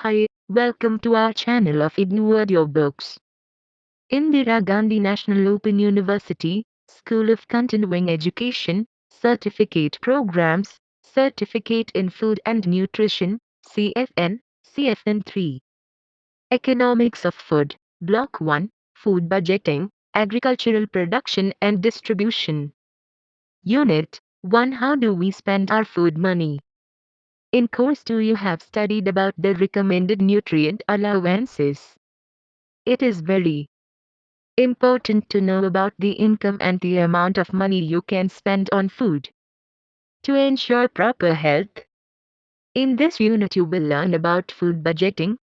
Hi, welcome to our channel of IGNOU Audiobooks. Indira Gandhi National Open University, School of Continuing Education, Certificate Programs, Certificate in Food and Nutrition, CFN-3. Economics of Food, Block 1, Food Budgeting, Agricultural Production and Distribution. Unit-1 How do we spend our food money? In Course 2 you have studied about the recommended nutrient allowances. It is very important to know about the income and the amount of money you can spend on food to ensure proper health. In this unit you will learn about food budgeting,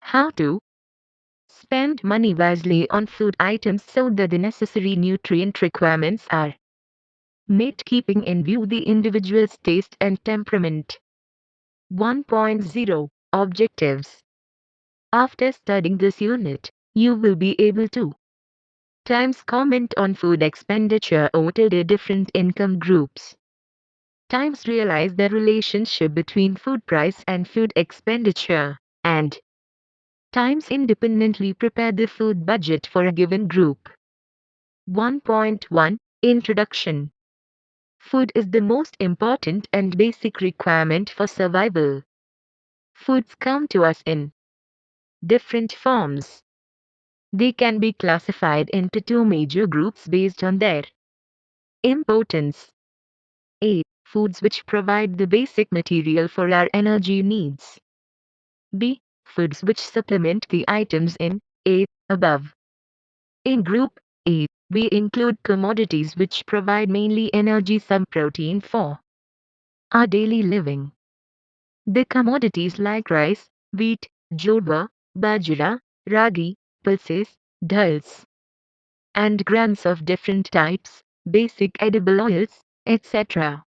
how to spend money wisely on food items so that the necessary nutrient requirements are met, keeping in view the individual's taste and temperament. 1.0 Objectives. After studying this unit, you will be able to times comment on food expenditure over the different income groups. Times realize the relationship between food price and food expenditure. And times independently prepare the food budget for a given group. 1.1 Introduction. Food is the most important and basic requirement for survival. Foods come to us in different forms. They can be classified into two major groups based on their importance. A. Foods which provide the basic material for our energy needs. B. Foods which supplement the items in A. above. In Group A, we include commodities which provide mainly energy, some protein for our daily living. The commodities like rice, wheat, jowar, bajra, ragi, pulses, dals, and grains of different types, basic edible oils, etc.,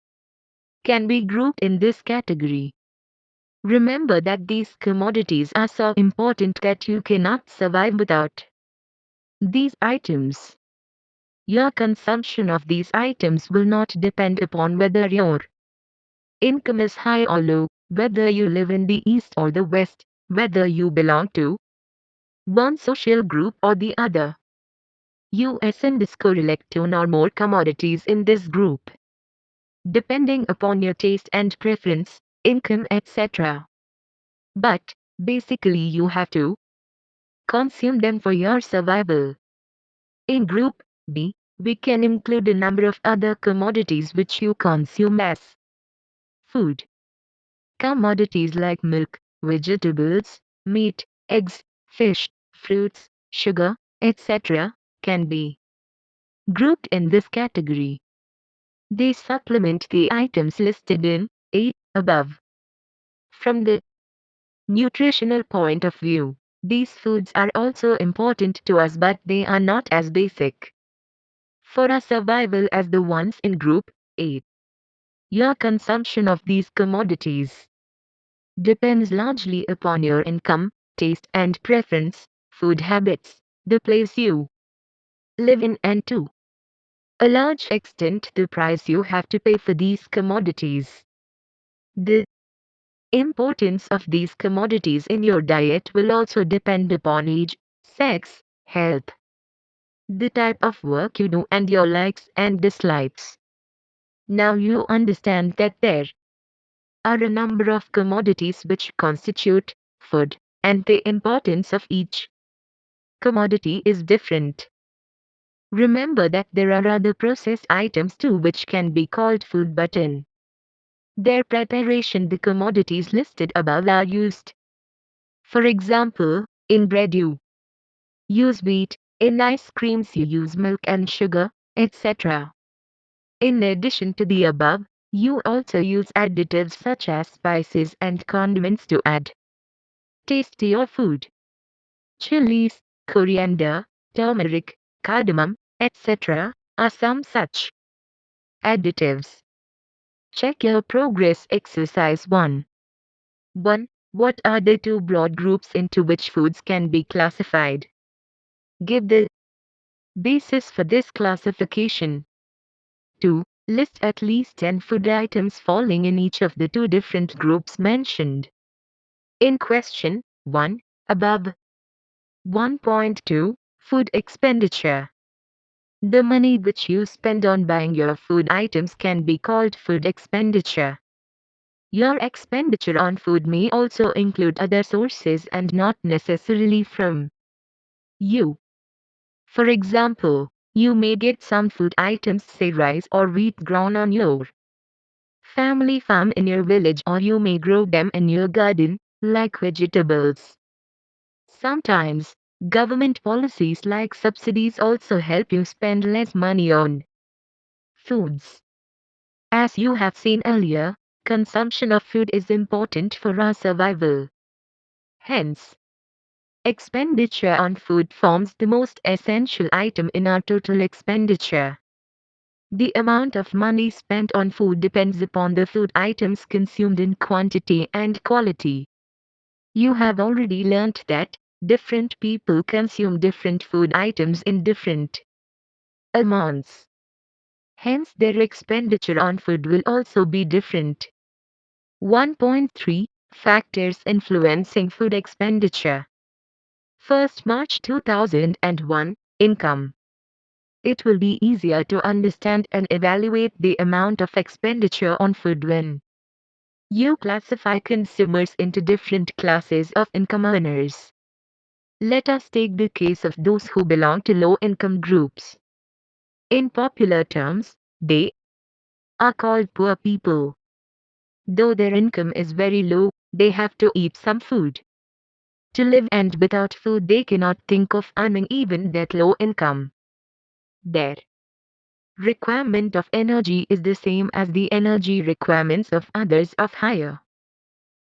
can be grouped in this category. Remember that these commodities are so important that you cannot survive without these items. Your consumption of these items will not depend upon whether your income is high or low, whether you live in the East or the West, whether you belong to one social group or the other. US and ISCO elect two or more commodities in this group, depending upon your taste and preference, income, etc. But, basically you have to consume them for your survival. In Group B, we can include a number of other commodities which you consume as food. Commodities like milk, vegetables, meat, eggs, fish, fruits, sugar, etc., can be grouped in this category. They supplement the items listed in A above. From the nutritional point of view, these foods are also important to us, but they are not as basic for our survival as the ones in Group A. Your consumption of these commodities depends largely upon your income, taste and preference, food habits, the place you live in, and to a large extent the price you have to pay for these commodities. The importance of these commodities in your diet will also depend upon age, sex, health, the type of work you do, and your likes and dislikes. Now you understand that there are a number of commodities which constitute food, and the importance of each commodity is different. Remember that there are other processed items too which can be called food, but in their preparation the commodities listed above are used. For example, in bread you use wheat, in ice creams you use milk and sugar, etc. In addition to the above, you also use additives such as spices and condiments to add taste to your food. Chilies, coriander, turmeric, cardamom, etc. are some such additives. Check your progress exercise 1. 1. What are the two broad groups into which foods can be classified? Give the basis for this classification. 2. List at least 10 food items falling in each of the two different groups mentioned. In question 1, above. 1.2 Food expenditure. The money which you spend on buying your food items can be called food expenditure. Your expenditure on food may also include other sources and not necessarily from you. For example, you may get some food items, say rice or wheat, grown on your family farm in your village, or you may grow them in your garden, like vegetables. Sometimes, government policies like subsidies also help you spend less money on foods. As you have seen earlier, consumption of food is important for our survival. Hence, expenditure on food forms the most essential item in our total expenditure. The amount of money spent on food depends upon the food items consumed in quantity and quality. You have already learnt that different people consume different food items in different amounts. Hence, their expenditure on food will also be different. 1.3 Factors influencing food expenditure. 1st March 2001 Income. It will be easier to understand and evaluate the amount of expenditure on food when you classify consumers into different classes of income earners. Let us take the case of those who belong to low-income groups. In popular terms, they are called poor people. Though their income is very low, they have to eat some food to live, and without food they cannot think of earning even that low income. Their requirement of energy is the same as the energy requirements of others of higher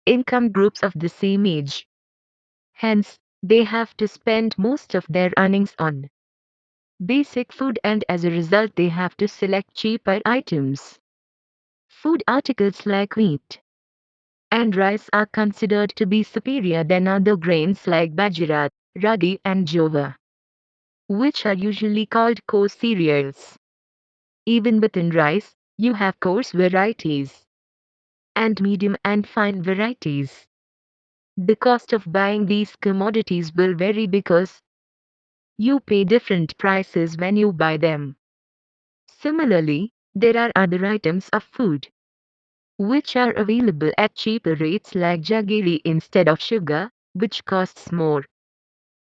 income groups of the same age. Hence, they have to spend most of their earnings on basic food, and as a result they have to select cheaper items. Food articles like wheat and rice are considered to be superior than other grains like bajra, ragi and jowar, which are usually called coarse cereals. Even within rice, you have coarse varieties and medium and fine varieties. The cost of buying these commodities will vary because you pay different prices when you buy them. Similarly, there are other items of food which are available at cheaper rates like jaggery instead of sugar, which costs more.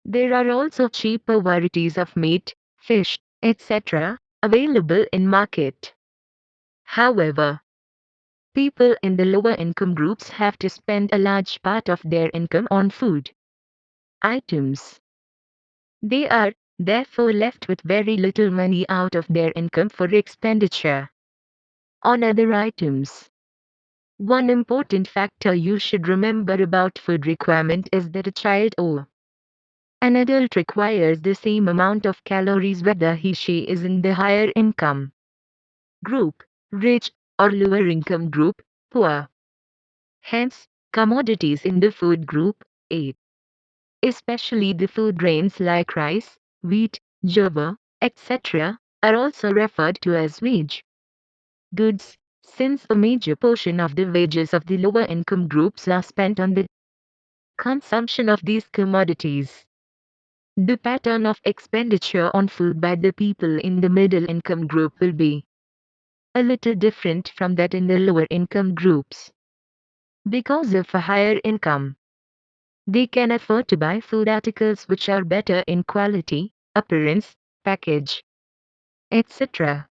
There are also cheaper varieties of meat, fish, etc. available in market. However, people in the lower income groups have to spend a large part of their income on food items. They are, therefore, left with very little money out of their income for expenditure on other items. One important factor you should remember about food requirement is that a child or an adult requires the same amount of calories whether he/she is in the higher income group, rich, or lower income group, poor. Hence, commodities in the food group A, especially the food grains like rice, wheat, jowar, etc., are also referred to as wage goods, since a major portion of the wages of the lower income groups are spent on the consumption of these commodities. The pattern of expenditure on food by the people in the middle income group will be a little different from that in the lower income groups. Because of a higher income, they can afford to buy food articles which are better in quality, appearance, package, etc.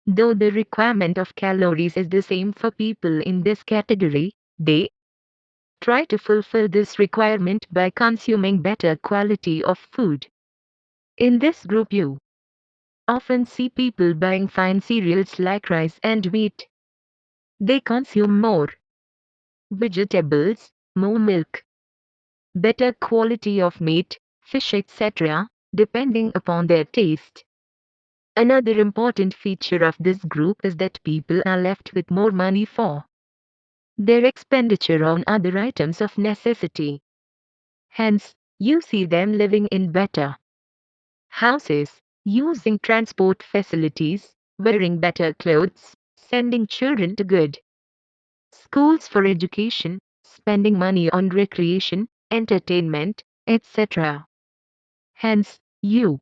Though the requirement of calories is the same for people in this category, they try to fulfill this requirement by consuming better quality of food. In this group you often see people buying fine cereals like rice and wheat. They consume more vegetables, more milk, better quality of meat, fish, etc., depending upon their taste. Another important feature of this group is that people are left with more money for their expenditure on other items of necessity. Hence, you see them living in better houses, using transport facilities, wearing better clothes, sending children to good schools for education, spending money on recreation, entertainment, etc. Hence, you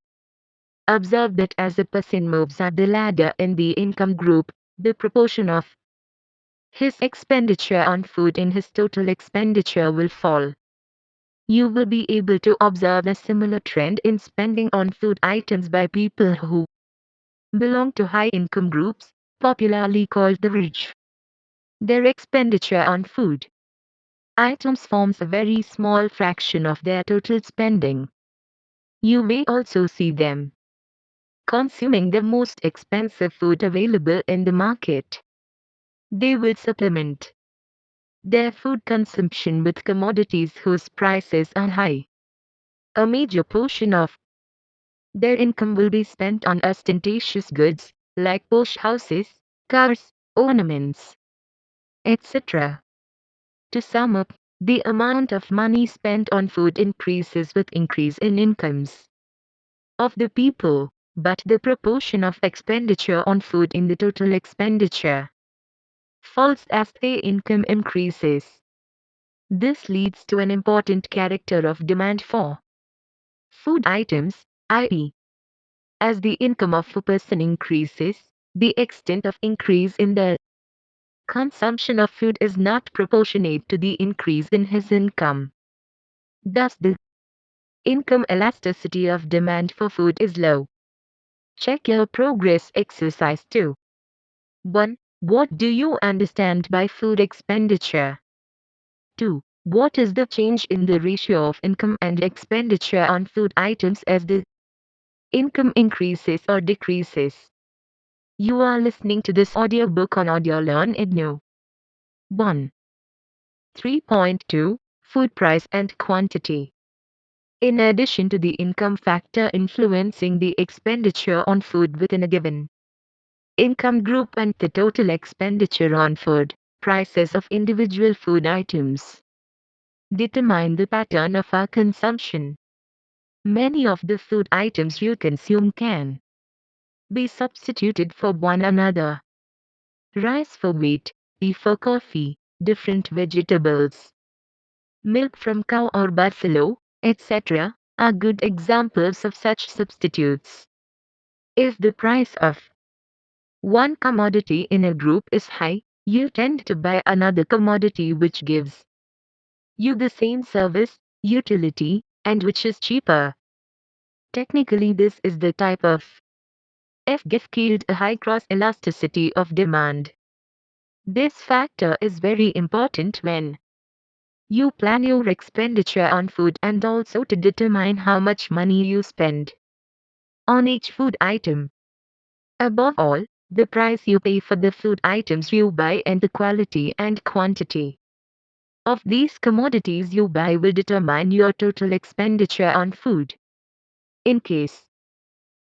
observe that as a person moves up the ladder in the income group, the proportion of his expenditure on food in his total expenditure will fall. You will be able to observe a similar trend in spending on food items by people who belong to high income groups, popularly called the rich. Their expenditure on food items forms a very small fraction of their total spending. You may also see them consuming the most expensive food available in the market. They will supplement their food consumption with commodities whose prices are high. A major portion of their income will be spent on ostentatious goods, like posh houses, cars, ornaments, etc. To sum up, the amount of money spent on food increases with increase in incomes of the people, but the proportion of expenditure on food in the total expenditure falls as their income increases. This leads to an important character of demand for food items, i.e., as the income of a person increases, the extent of increase in the consumption of food is not proportionate to the increase in his income. Thus, the income elasticity of demand for food is low. Check your progress exercise 2. 1. What do you understand by food expenditure? 2. What is the change in the ratio of income and expenditure on food items as the income increases or decreases? You are listening to this audiobook on Audio Learn IGNOU. 1. 3.2 Food price and quantity. In addition to the income factor influencing the expenditure on food within a given income group and the total expenditure on food, prices of individual food items determine the pattern of our consumption. Many of the food items you consume can be substituted for one another. Rice for wheat, tea for coffee, different vegetables, milk from cow or buffalo, etc., are good examples of such substitutes. If the price of one commodity in a group is high, you tend to buy another commodity which gives you the same service, utility, and which is cheaper. Technically, this is the type of FGIF called a high cross elasticity of demand. This factor is very important when you plan your expenditure on food and also to determine how much money you spend on each food item. Above all, the price you pay for the food items you buy and the quality and quantity of these commodities you buy will determine your total expenditure on food. In case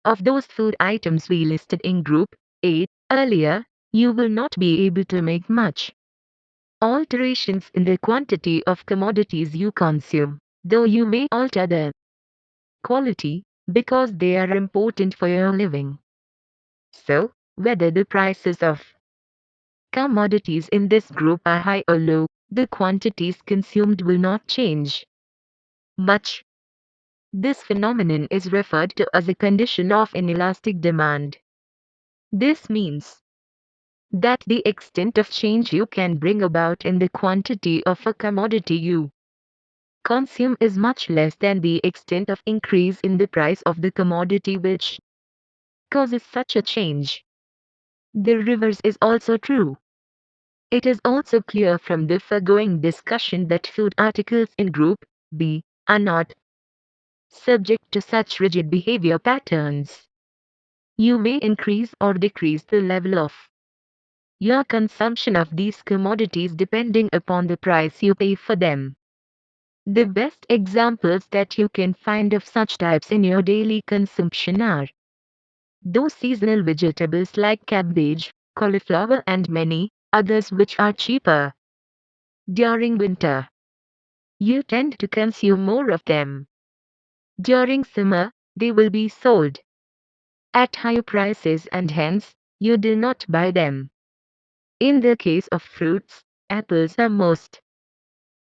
of those food items we listed in Group A earlier, you will not be able to make much alterations in the quantity of commodities you consume, though you may alter the quality because they are important for your living. So, whether the prices of commodities in this group are high or low, the quantities consumed will not change much. This phenomenon is referred to as a condition of inelastic demand. This means that the extent of change you can bring about in the quantity of a commodity you consume is much less than the extent of increase in the price of the commodity which causes such a change. The reverse is also true. It is also clear from the foregoing discussion that food articles in Group B are not subject to such rigid behavior patterns. You may increase or decrease the level of your consumption of these commodities depending upon the price you pay for them. The best examples that you can find of such types in your daily consumption are those seasonal vegetables like cabbage, cauliflower and many others which are cheaper during winter. You tend to consume more of them. During summer, they will be sold at higher prices and hence, you do not buy them. In the case of fruits, apples are most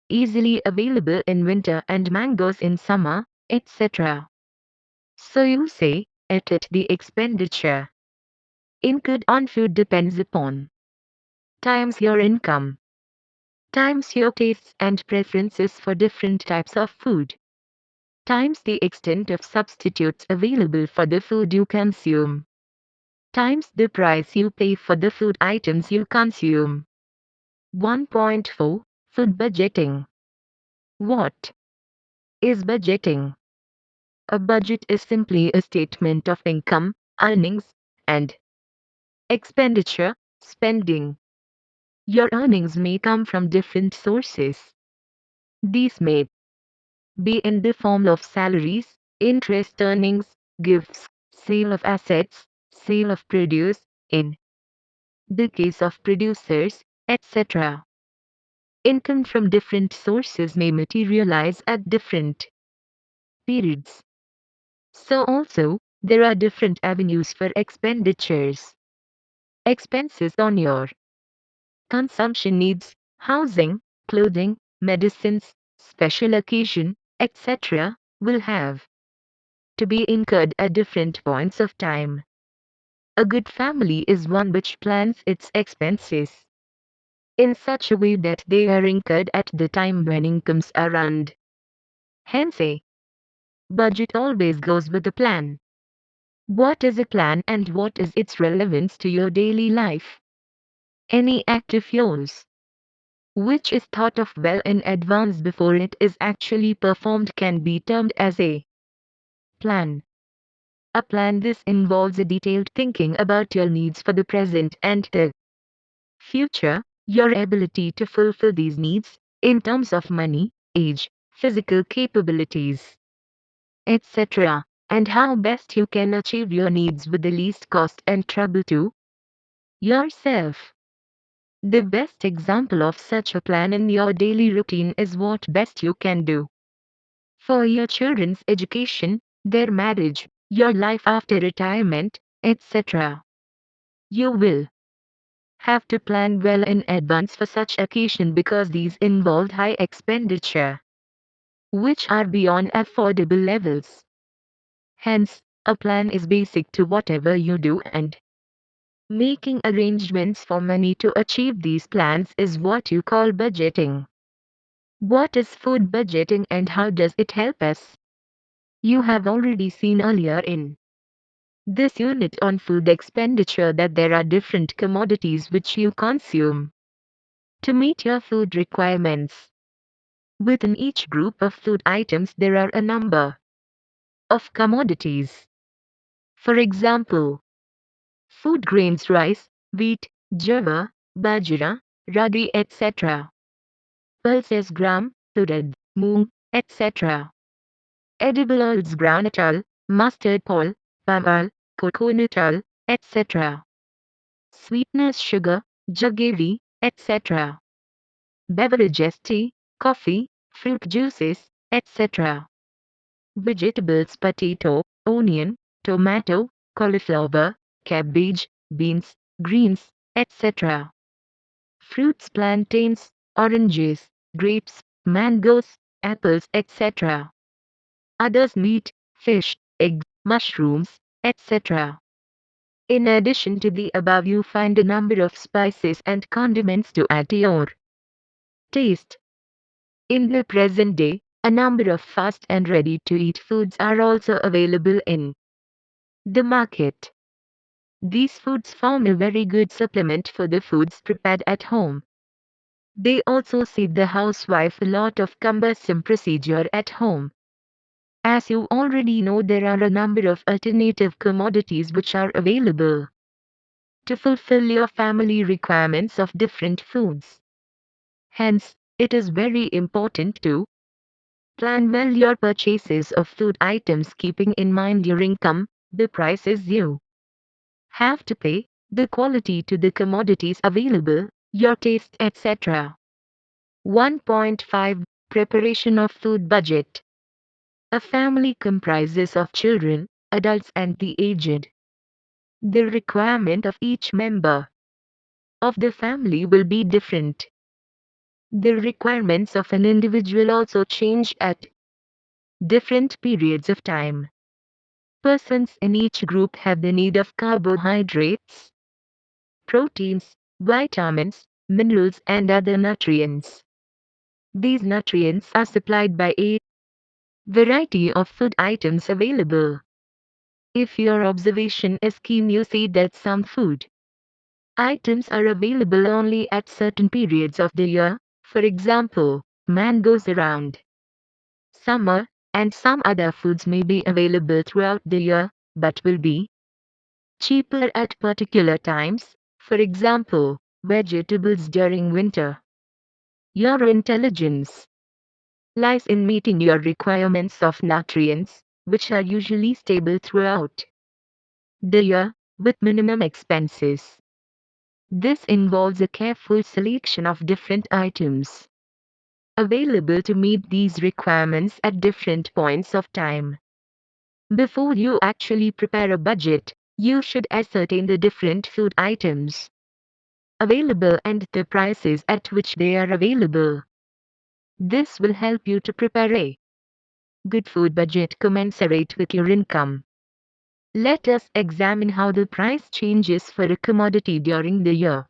easily available in winter and mangoes in summer, etc. So you say, the expenditure incurred on food depends upon times your income, times your tastes and preferences for different types of food, times the extent of substitutes available for the food you consume, times the price you pay for the food items you consume. 1.4 Food budgeting. What is budgeting? A budget is simply a statement of income, earnings, and expenditure, spending. Your earnings may come from different sources. These may be in the form of salaries, interest earnings, gifts, sale of assets, sale of produce, in the case of producers, etc. Income from different sources may materialize at different periods. So also, there are different avenues for expenditures. Expenses on your consumption needs, housing, clothing, medicines, special occasion, etc., will have to be incurred at different points of time. A good family is one which plans its expenses in such a way that they are incurred at the time when incomes are earned. Hence a budget always goes with a plan. What is a plan and what is its relevance to your daily life? Any act of yours which is thought of well in advance before it is actually performed can be termed as a plan. A plan this involves a detailed thinking about your needs for the present and the future, your ability to fulfill these needs, in terms of money, age, physical capabilities, etc., and how best you can achieve your needs with the least cost and trouble to yourself. The best example of such a plan in your daily routine is what best you can do for your children's education, their marriage, your life after retirement, etc. You will have to plan well in advance for such occasion because these involve high expenditure, which are beyond affordable levels. Hence, a plan is basic to whatever you do, and making arrangements for money to achieve these plans is what you call budgeting. What is food budgeting and how does it help us? You have already seen earlier in this unit on food expenditure that there are different commodities which you consume to meet your food requirements. Within each group of food items there are a number of commodities. For example, food grains rice, wheat, java, bajra, ragi, etc. Pulses gram, urad, moong, etc. Edible oils groundnut oil, mustard oil, palm oil, coconut oil, etc. Sweeteners sugar, jaggery, etc. Beverages tea, coffee, fruit juices, etc. Vegetables potato, onion, tomato, cauliflower, cabbage, beans, greens, etc. Fruits plantains, oranges, grapes, mangoes, apples, etc. Others meat, fish, eggs, mushrooms, etc. In addition to the above you find a number of spices and condiments to add to your taste. In the present day, a number of fast and ready-to-eat foods are also available in the market. These foods form a very good supplement for the foods prepared at home. They also save the housewife a lot of cumbersome procedure at home. As you already know, there are a number of alternative commodities which are available to fulfill your family requirements of different foods. Hence, it is very important to plan well your purchases of food items keeping in mind your income, the prices you have to pay, the quality to the commodities available, your taste, etc. 1.5 Preparation of food budget. A family comprises of children, adults and the aged. The requirement of each member of the family will be different. The requirements of an individual also change at different periods of time. Persons in each group have the need of carbohydrates, proteins, vitamins, minerals and other nutrients. These nutrients are supplied by a variety of food items available. If your observation is keen, you see that some food items are available only at certain periods of the year, for example, mangoes around summer, and some other foods may be available throughout the year, but will be cheaper at particular times, for example, vegetables during winter. Your intelligence lies in meeting your requirements of nutrients, which are usually stable throughout the year, with minimum expenses. This involves a careful selection of different items available to meet these requirements at different points of time. Before you actually prepare a budget, you should ascertain the different food items available and the prices at which they are available. This will help you to prepare a good food budget commensurate with your income. Let us examine how the price changes for a commodity during the year.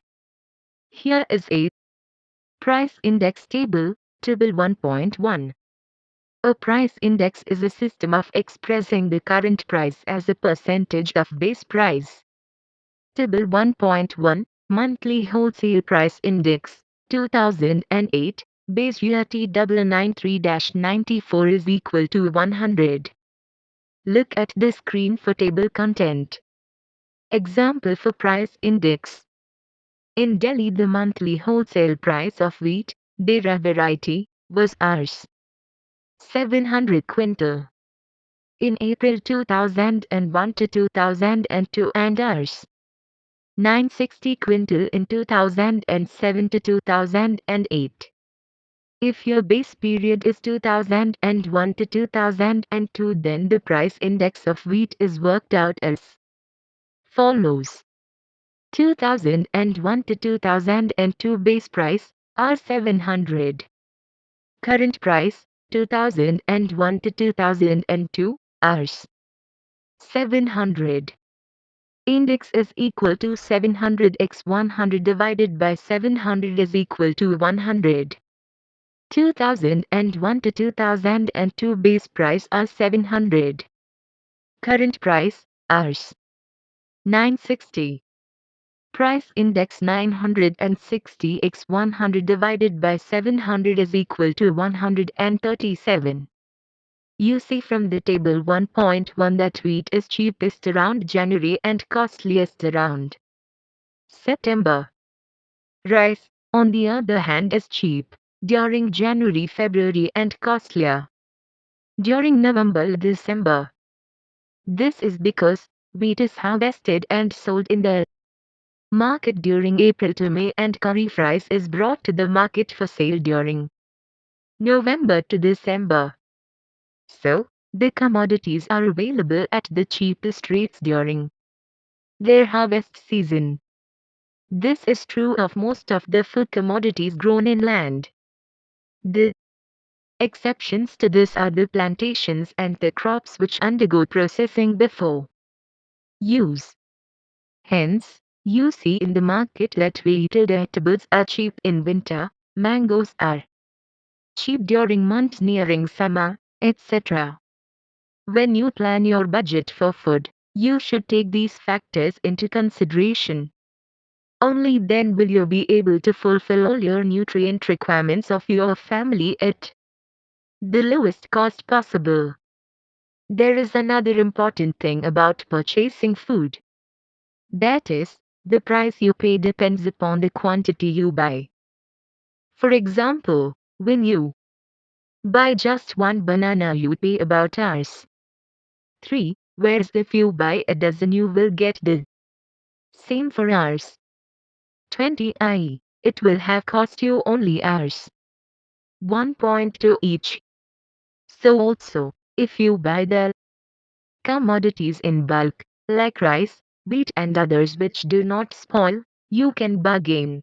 Here is a price index table, table 1.1. A price index is a system of expressing the current price as a percentage of base price. Table 1.1, Monthly Wholesale Price Index, 2008, base year T993-94 is equal to 100. Look at the screen for table content. Example for price index. In Delhi, the monthly wholesale price of wheat, Dera variety, was Rs. 700 quintal in April 2001 to 2002 and Rs. 960 quintal in 2007 to 2008. If your base period is 2001 to 2002, then the price index of wheat is worked out as follows. 2001 to 2002 base price, R700. Current price, 2001 to 2002, Rs. 700. Index is equal to 700 x 100 divided by 700 is equal to 100. 2001 to 2002 base price are 700. Current price, Rs. 960. Price index 960 x 100 divided by 700 is equal to 137. You see from the table 1.1 that wheat is cheapest around January and costliest around September. Rice, on the other hand, is cheap during January-February and costlier during November-December. This is because wheat is harvested and sold in the market during April to May and kharif rice is brought to the market for sale during November to December. So, the commodities are available at the cheapest rates during their harvest season. This is true of most of the food commodities grown inland. The exceptions to this are the plantations and the crops which undergo processing before use. Hence, you see in the market that vegetables are cheap in winter, mangoes are cheap during months nearing summer, etc. When you plan your budget for food, you should take these factors into consideration. Only then will you be able to fulfill all your nutrient requirements of your family at the lowest cost possible. There is another important thing about purchasing food. That is, the price you pay depends upon the quantity you buy. For example, when you buy just one banana, you pay about Rs. 3, whereas if you buy a dozen, you will get the same for Rs. 20, i.e., it will have cost you only Rs. 1.2 each. So also, if you buy the commodities in bulk, like rice, wheat and others which do not spoil, you can bargain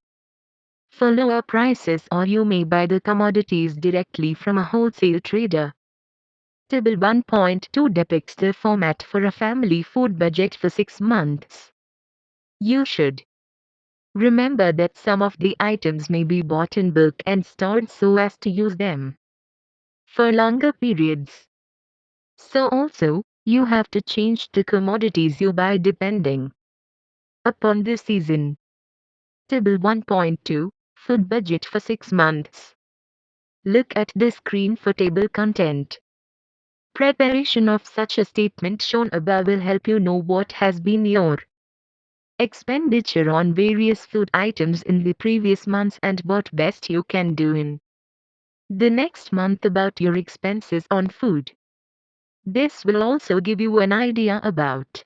for lower prices, or you may buy the commodities directly from a wholesale trader. Table 1.2 depicts the format for a family food budget for 6 months. You should remember that some of the items may be bought in bulk and stored so as to use them for longer periods. So also, you have to change the commodities you buy depending upon the season. Table 1.2, Food budget for 6 months. Look at the screen for table content. Preparation of such a statement shown above will help you know what has been your expenditure on various food items in the previous months and what best you can do in the next month about your expenses on food. This will also give you an idea about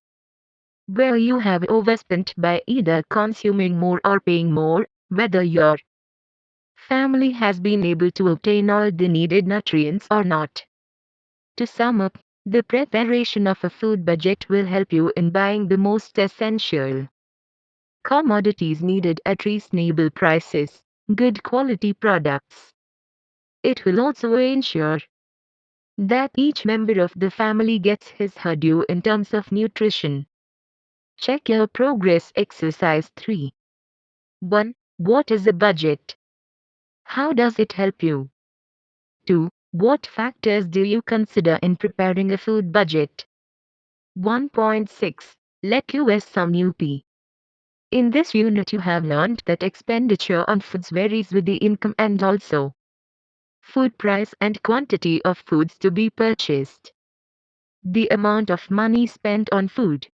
where you have overspent by either consuming more or paying more, whether your family has been able to obtain all the needed nutrients or not. To sum up, the preparation of a food budget will help you in buying the most essential commodities needed at reasonable prices, good quality products. It will also ensure that each member of the family gets his/her due in terms of nutrition. Check your progress exercise 3. 1. What is a budget? How does it help you? 2. What factors do you consider in preparing a food budget? 1.6. Let some UP. In this unit you have learned that expenditure on foods varies with the income and also food price and quantity of foods to be purchased. The amount of money spent on food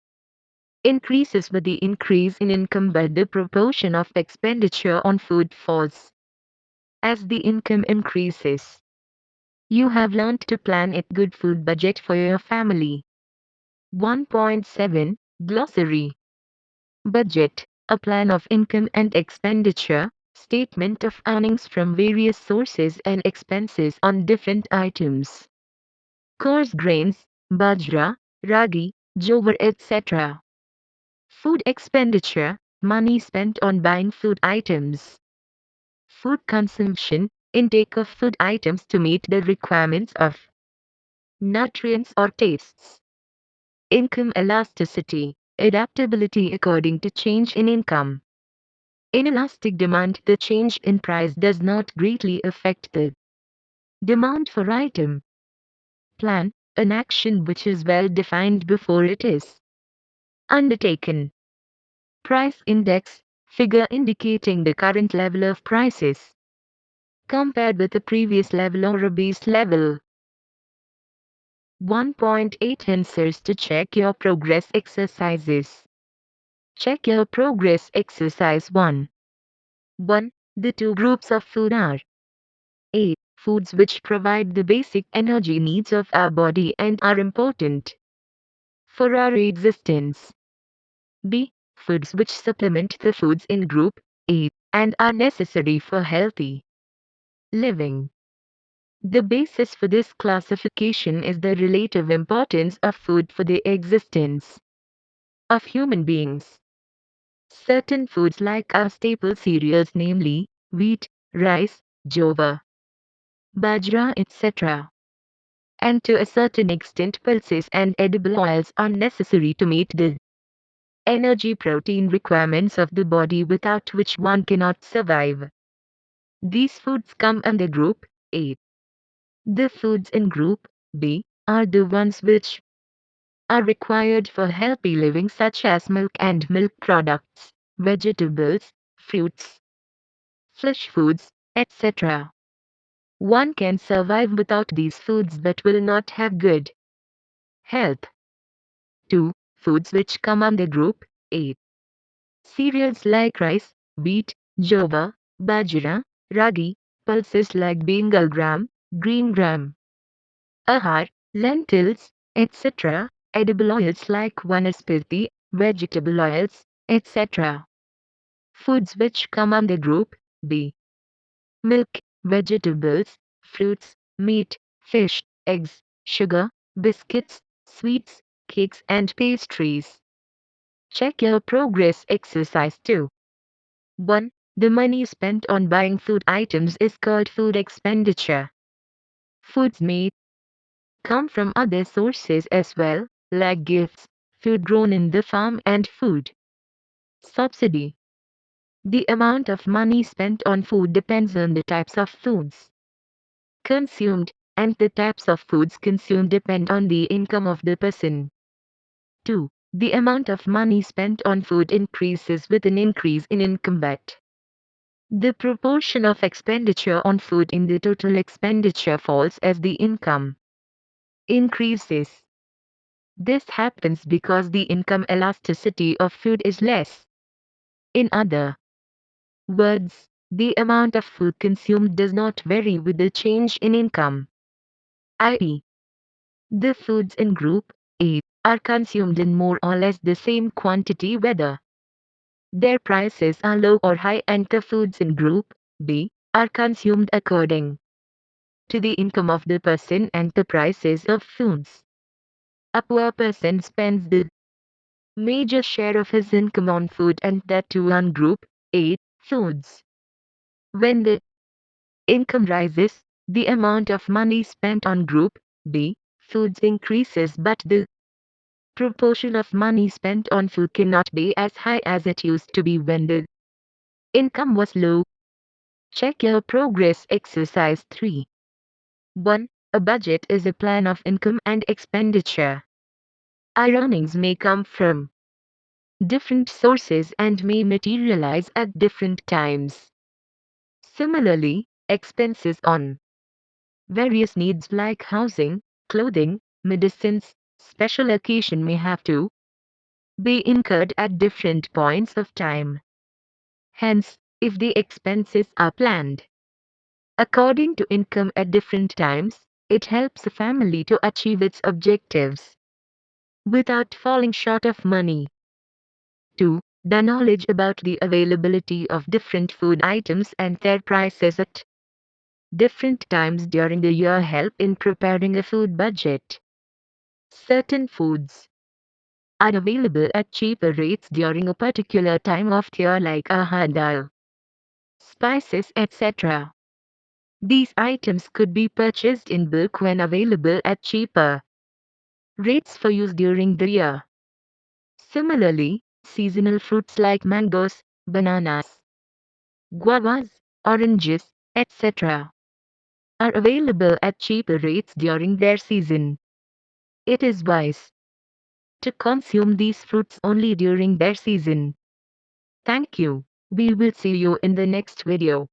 increases with the increase in income, but the proportion of expenditure on food falls as the income increases. You have learned to plan a good food budget for your family. 1.7 Glossary. Budget, a plan of income and expenditure, statement of earnings from various sources and expenses on different items. Coarse grains, bajra, ragi, jowar, etc. Food expenditure, money spent on buying food items. Food consumption, intake of food items to meet the requirements of nutrients or tastes. Income elasticity, adaptability according to change in income. Inelastic demand, the change in price does not greatly affect the demand for item. Plan, an action which is well defined before it is undertaken. Price index, figure indicating the current level of prices compared with the previous level or a base level. 1.8 Answers to check your progress exercises. Check your progress exercise 1. 1. The two groups of food are A. Foods which provide the basic energy needs of our body and are important for our existence. B. Foods which supplement the foods in group A and are necessary for healthy living. The basis for this classification is the relative importance of food for the existence of human beings. Certain foods like our staple cereals, namely wheat, rice, jowar, bajra, etc., and to a certain extent pulses and edible oils, are necessary to meet the energy protein requirements of the body, without which one cannot survive. These foods come under Group A. The foods in Group B are the ones which are required for healthy living, such as milk and milk products, vegetables, fruits, flesh foods, etc. One can survive without these foods but will not have good health. 2. Foods which come under Group A. Cereals like rice, wheat, jowar, bajra, ragi, pulses like bengal gram, green gram, ahar, lentils, etc., edible oils like vanaspati, vegetable oils, etc. Foods which come under Group B. Milk, vegetables, fruits, meat, fish, eggs, sugar, biscuits, sweets, cakes and pastries. Check your progress exercise 2. 1. The money spent on buying food items is called food expenditure. Foods may come from other sources as well, like gifts, food grown in the farm, and food subsidy. The amount of money spent on food depends on the types of foods consumed, and the types of foods consumed depend on the income of the person. 2. The amount of money spent on food increases with an increase in income, but the proportion of expenditure on food in the total expenditure falls as the income increases. This happens because the income elasticity of food is less. In other words, the amount of food consumed does not vary with the change in income. I.e., the foods in Group A are consumed in more or less the same quantity whether their prices are low or high, and the foods in Group B are consumed according to the income of the person and the prices of foods. A poor person spends the major share of his income on food, and that too on Group A foods. When the income rises, the amount of money spent on Group B foods increases, but the proportion of money spent on food cannot be as high as it used to be when the income was low. Check your progress. Exercise 3. 1. A budget is a plan of income and expenditure. Our earnings may come from different sources and may materialize at different times. Similarly, expenses on various needs like housing, clothing, medicines, special occasion may have to be incurred at different points of time. Hence, if the expenses are planned according to income at different times, it helps a family to achieve its objectives without falling short of money. 2. The knowledge about the availability of different food items and their prices at different times during the year help in preparing a food budget. Certain foods are available at cheaper rates during a particular time of year, like dal, spices, etc. These items could be purchased in bulk when available at cheaper rates for use during the year. Similarly, seasonal fruits like mangoes, bananas, guavas, oranges, etc. are available at cheaper rates during their season. It is wise to consume these fruits only during their season. Thank you. We will see you in the next video.